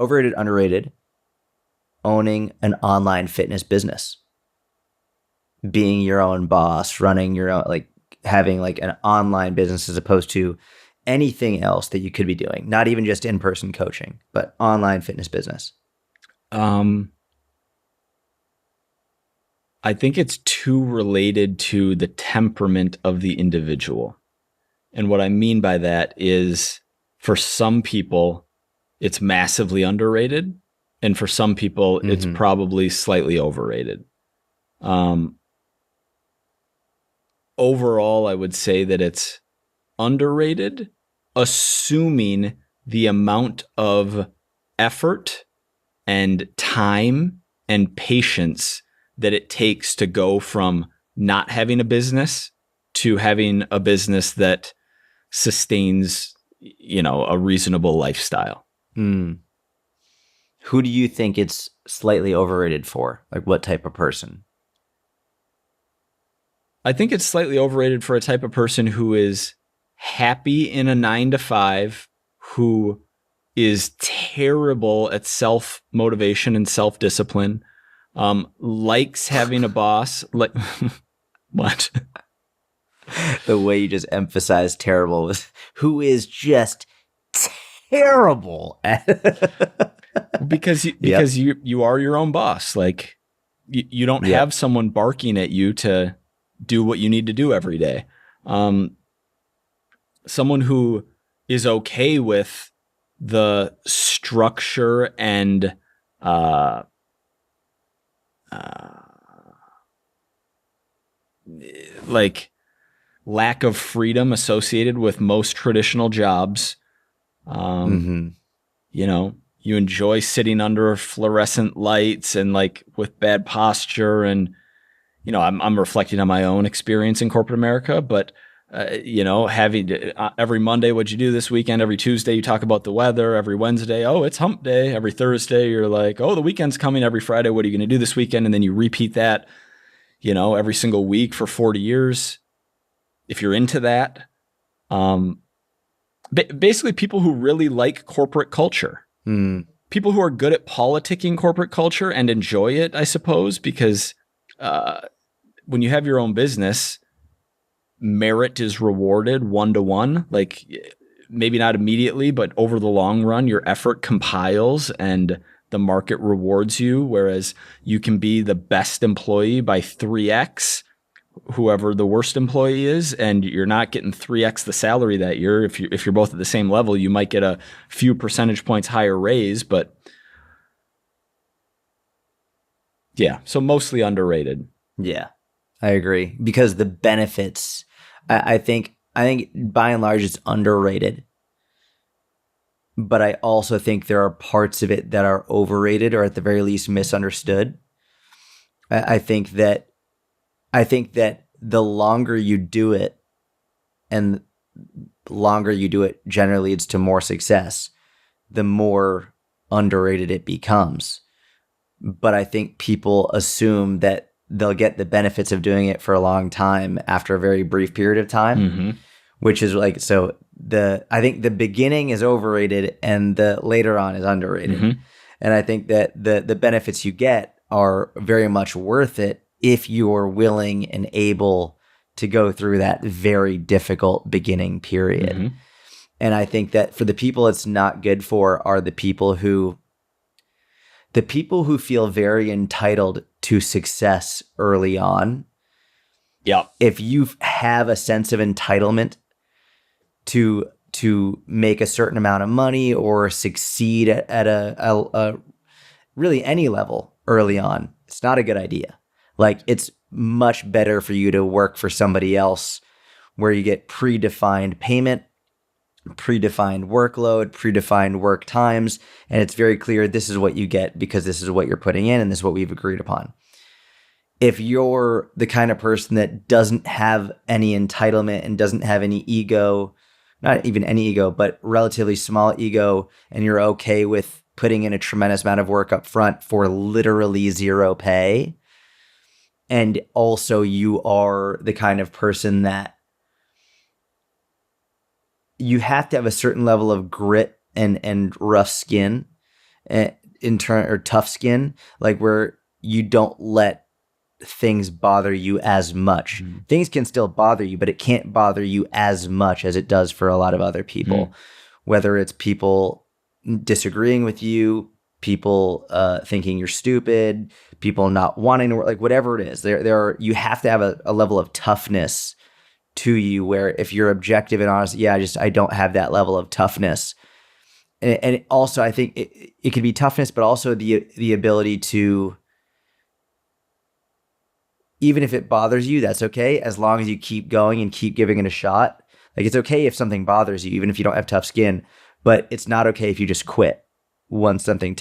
overrated, underrated, owning an online fitness business, being your own boss, running your own, like having like an online business as opposed to anything else that you could be doing, not even just in-person coaching, but online fitness business? I think it's too related to the temperament of the individual. And what I mean by that is, for some people, it's massively underrated. And for some people, it's probably slightly overrated. Overall, I would say that it's underrated, assuming the amount of effort and time and patience that it takes to go from not having a business to having a business that sustains, a reasonable lifestyle. Who do you think it's slightly overrated for? Like what type of person? I think it's slightly overrated for a type of person who is happy in a 9-to-5, who is terrible at self-motivation and self-discipline, likes having a boss. Like, what? The way you just emphasized terrible was who is just terrible at because you are your own boss. Like you don't have someone barking at you to do what you need to do every day. Someone who is okay with the structure and like lack of freedom associated with most traditional jobs. You enjoy sitting under fluorescent lights and like with bad posture. And, I'm reflecting on my own experience in corporate America, but having every Monday, what'd you do this weekend? Every Tuesday, you talk about the weather. Every Wednesday, oh, it's hump day. Every Thursday, you're like, oh, the weekend's coming. Every Friday, what are you going to do this weekend? And then you repeat that, every single week for 40 years. If you're into that, basically people who really like corporate culture, people who are good at politicking corporate culture and enjoy it, I suppose, because when you have your own business, merit is rewarded 1-to-1, like maybe not immediately, but over the long run, your effort compiles and the market rewards you. Whereas you can be the best employee by 3x whoever the worst employee is, and you're not getting 3x the salary that year. If you're both at the same level, you might get a few percentage points higher raise, but yeah, so mostly underrated. Yeah, I agree, because the benefits, I think by and large it's underrated, but I also think there are parts of it that are overrated or at the very least misunderstood. I think that the longer you do it, and the longer you do it generally leads to more success, the more underrated it becomes. But I think people assume that they'll get the benefits of doing it for a long time after a very brief period of time, which is like, so I think the beginning is overrated and the later on is underrated. And I think that the benefits you get are very much worth it if you're willing and able to go through that very difficult beginning period. And I think that for the people it's not good for are the people who feel very entitled to success early on. Yeah. If you have a sense of entitlement to make a certain amount of money or succeed at a really any level early on, it's not a good idea. Like, it's much better for you to work for somebody else where you get predefined payment, predefined workload, predefined work times, and it's very clear this is what you get because this is what you're putting in and this is what we've agreed upon. If you're the kind of person that doesn't have any entitlement and doesn't have any ego, not even any ego, but relatively small ego, and you're okay with putting in a tremendous amount of work up front for literally zero pay, and also you are the kind of person that you have to have a certain level of grit and rough skin in turn, or tough skin, like where you don't let things bother you as much. Things can still bother you, but it can't bother you as much as it does for a lot of other people. Whether it's people disagreeing with you, people thinking you're stupid, people not wanting to work, like whatever it is, you have to have a level of toughness to you where if you're objective and honest, I don't have that level of toughness. And also I think it can be toughness, but also the ability to, even if it bothers you, that's okay, as long as you keep going and keep giving it a shot. Like it's okay if something bothers you, even if you don't have tough skin, but it's not okay if you just quit once something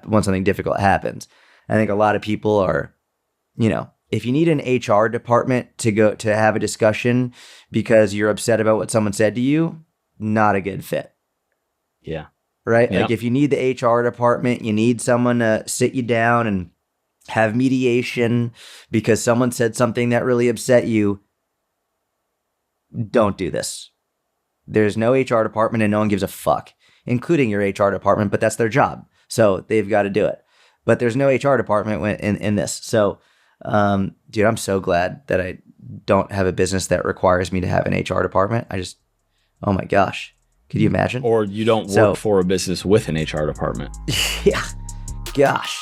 once something difficult happens. I think a lot of people are, if you need an HR department to go to have a discussion because you're upset about what someone said to you, not a good fit. Yeah. Right? Yep. Like if you need the HR department, you need someone to sit you down and have mediation because someone said something that really upset you, don't do this. There's no HR department and no one gives a fuck, including your HR department, but that's their job. So they've got to do it. But there's no HR department in this. So, dude, I'm so glad that I don't have a business that requires me to have an HR department. Oh my gosh. Could you imagine? Or you don't work for a business with an HR department. Yeah. Gosh.